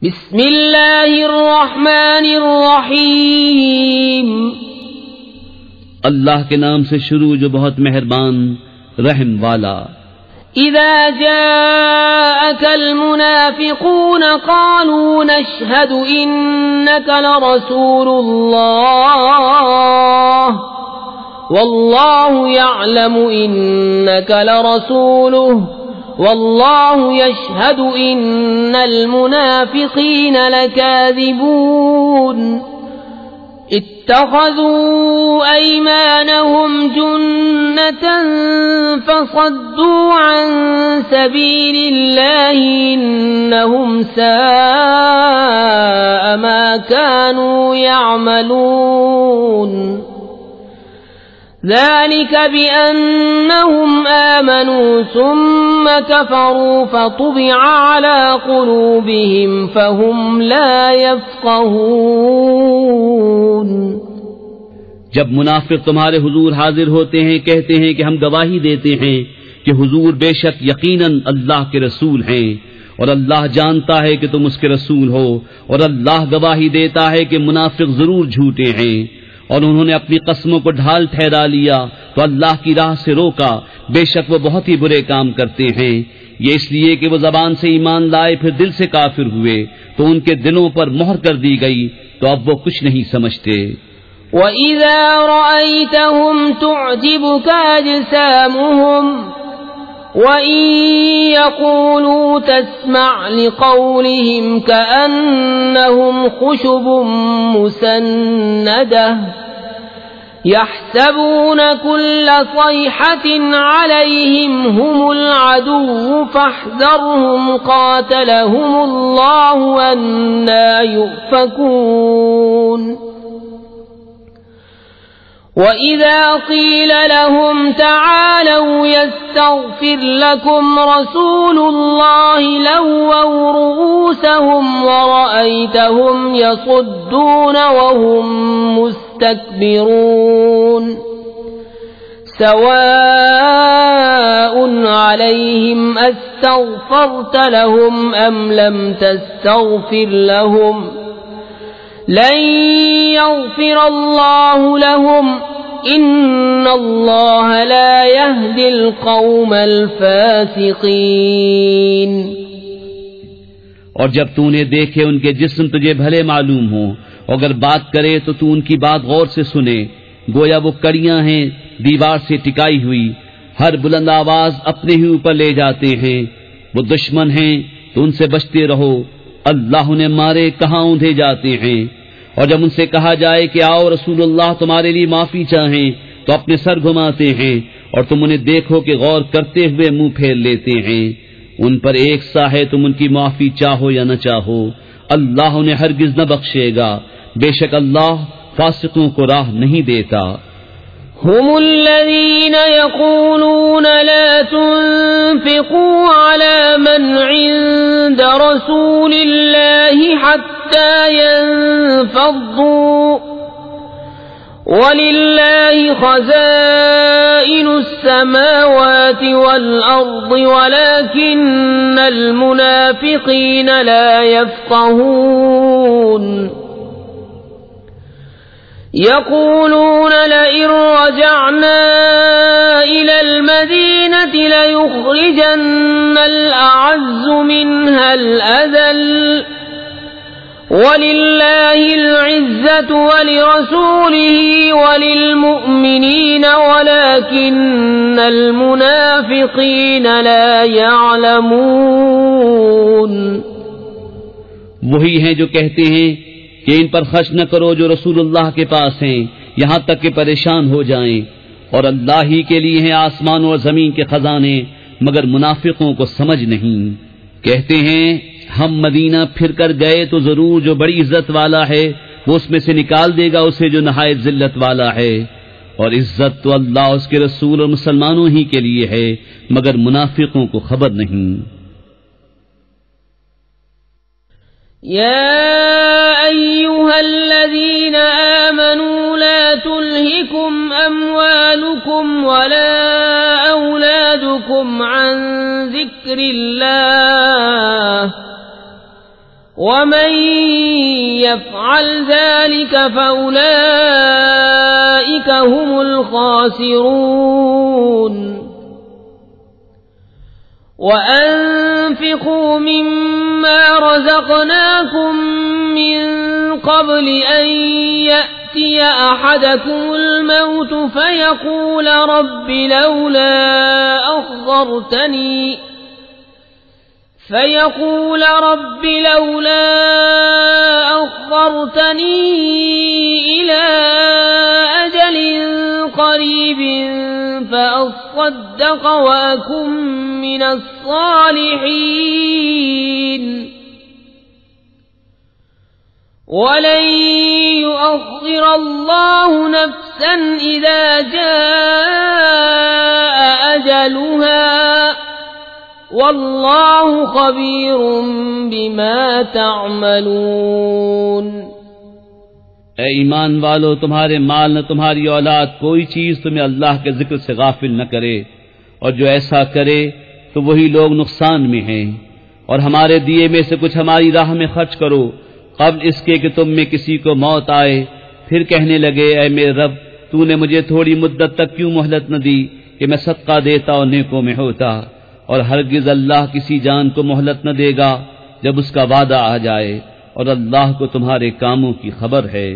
بسم اللہ الرحمن الرحیم، اللہ کے نام سے شروع جو بہت مہربان رحم والا۔ اذا جاءك المنافقون قالوا نشهد انك لرسول الله والله يعلم انك لرسوله والله يشهد ان المنافقين لكاذبون اتخذوا ايمانهم جنة فصدوا عن سبيل الله انهم ساء ما كانوا يعملون ذلك بأنهم آمنوا ثم كفروا فطبع على قلوبهم فهم لا يفقهون۔ جب منافق تمہارے حضور حاضر ہوتے ہیں کہتے ہیں کہ ہم گواہی دیتے ہیں کہ حضور بے شک یقیناً اللہ کے رسول ہیں، اور اللہ جانتا ہے کہ تم اس کے رسول ہو، اور اللہ گواہی دیتا ہے کہ منافق ضرور جھوٹے ہیں، اور انہوں نے اپنی قسموں کو ڈھال ٹھہرا لیا تو اللہ کی راہ سے روکا، بے شک وہ بہت ہی برے کام کرتے ہیں۔ یہ اس لیے کہ وہ زبان سے ایمان لائے پھر دل سے کافر ہوئے تو ان کے دلوں پر مہر کر دی گئی، تو اب وہ کچھ نہیں سمجھتے۔ وَإِذَا رَأَيْتَهُمْ تُعْجِبُكَ أَجْسَامُهُمْ وَإِن يَقُولُوا تَسْمَعْ لِقَوْلِهِمْ كَأَنَّهُمْ خُشُبٌ مُّسَنَّدَةٌ يَحْسَبُونَ كُلَّ صَيْحَةٍ عَلَيْهِمْ هُمُ الْعَدُوُّ فَاحْذَرْهُمْ قَاتَلَهُمُ اللَّهُ أَنَّىٰ يُؤْفَكُونَ۔ وَإِذَا قِيلَ لَهُمْ تَعَالَوْا يَسْتَغْفِرْ لَكُمْ رَسُولُ اللَّهِ لَوَّوْا رُءُوسَهُمْ وَرَأَيْتَهُمْ يَصُدُّونَ وَهُمْ مُسْتَكْبِرُونَ سَوَاءٌ عَلَيْهِمْ أَسْتَغْفَرْتَ لَهُمْ أَمْ لَمْ تَسْتَغْفِرْ لَهُمْ لن يغفر الله لهم ان اللہ لا يهدي القوم الفاسقین۔ اور جب تو نے دیکھے ان کے جسم تجھے بھلے معلوم ہوں، اگر بات کرے تو تو ان کی بات غور سے سنے، گویا وہ کڑیاں ہیں دیوار سے ٹکائی ہوئی، ہر بلند آواز اپنے ہی اوپر لے جاتے ہیں، وہ دشمن ہیں تو ان سے بچتے رہو، اللہ انہیں مارے کہاں اوندھے جاتے ہیں۔ اور جب ان سے کہا جائے کہ آؤ رسول اللہ تمہارے لیے معافی چاہیں تو اپنے سر گھماتے ہیں، اور تم انہیں دیکھو کہ غور کرتے ہوئے منہ پھیر لیتے ہیں۔ ان پر ایک سا ہے تم ان کی معافی چاہو یا نہ چاہو، اللہ انہیں ہرگز نہ بخشے گا، بے شک اللہ فاسقوں کو راہ نہیں دیتا۔ هم الذين يقولون لا تنفقوا على من عند رسول الله حتى ينفضوا ولله خزائن السماوات والأرض ولكن المنافقين لا يفقهون يقولون لئن رجعنا إلى المدينة ليخرجن الأعز منها الأذل ولله العزة ولرسوله وللمؤمنين ولكن المنافقين لا يعلمون۔ وہی ہیں جو کہتے ہیں کہ ان پر خرچ نہ کرو جو رسول اللہ کے پاس ہیں یہاں تک کہ پریشان ہو جائیں، اور اللہ ہی کے لیے ہیں آسمان اور زمین کے خزانے، مگر منافقوں کو سمجھ نہیں۔ کہتے ہیں ہم مدینہ پھر کر گئے تو ضرور جو بڑی عزت والا ہے وہ اس میں سے نکال دے گا اسے جو نہایت ذلت والا ہے، اور عزت تو اللہ اس کے رسول اور مسلمانوں ہی کے لیے ہے، مگر منافقوں کو خبر نہیں۔ يا أيها الذين آمنوا لا تلهكم أموالكم ولا أولادكم عن ذكر الله ومن يفعل ذلك فأولئك هم الخاسرون وأنفقوا مما رزقناكم من قبل أن يأتي أحدكم الموت فيقول رب لولا أخرتني إلى أجل قريب فأصدق وأكن من الصالحين ولن يؤخر الله نفسا إذا جاء أجلها واللہ خبیر بما تعملون۔ اے ایمان والو، تمہارے مال نہ تمہاری اولاد کوئی چیز تمہیں اللہ کے ذکر سے غافل نہ کرے، اور جو ایسا کرے تو وہی لوگ نقصان میں ہیں۔ اور ہمارے دیے میں سے کچھ ہماری راہ میں خرچ کرو قبل اس کے کہ تم میں کسی کو موت آئے، پھر کہنے لگے اے میرے رب، تو نے مجھے تھوڑی مدت تک کیوں مہلت نہ دی کہ میں صدقہ دیتا اور نیکوں میں ہوتا؟ اور ہرگز اللہ کسی جان کو مہلت نہ دے گا جب اس کا وعدہ آ جائے، اور اللہ کو تمہارے کاموں کی خبر ہے۔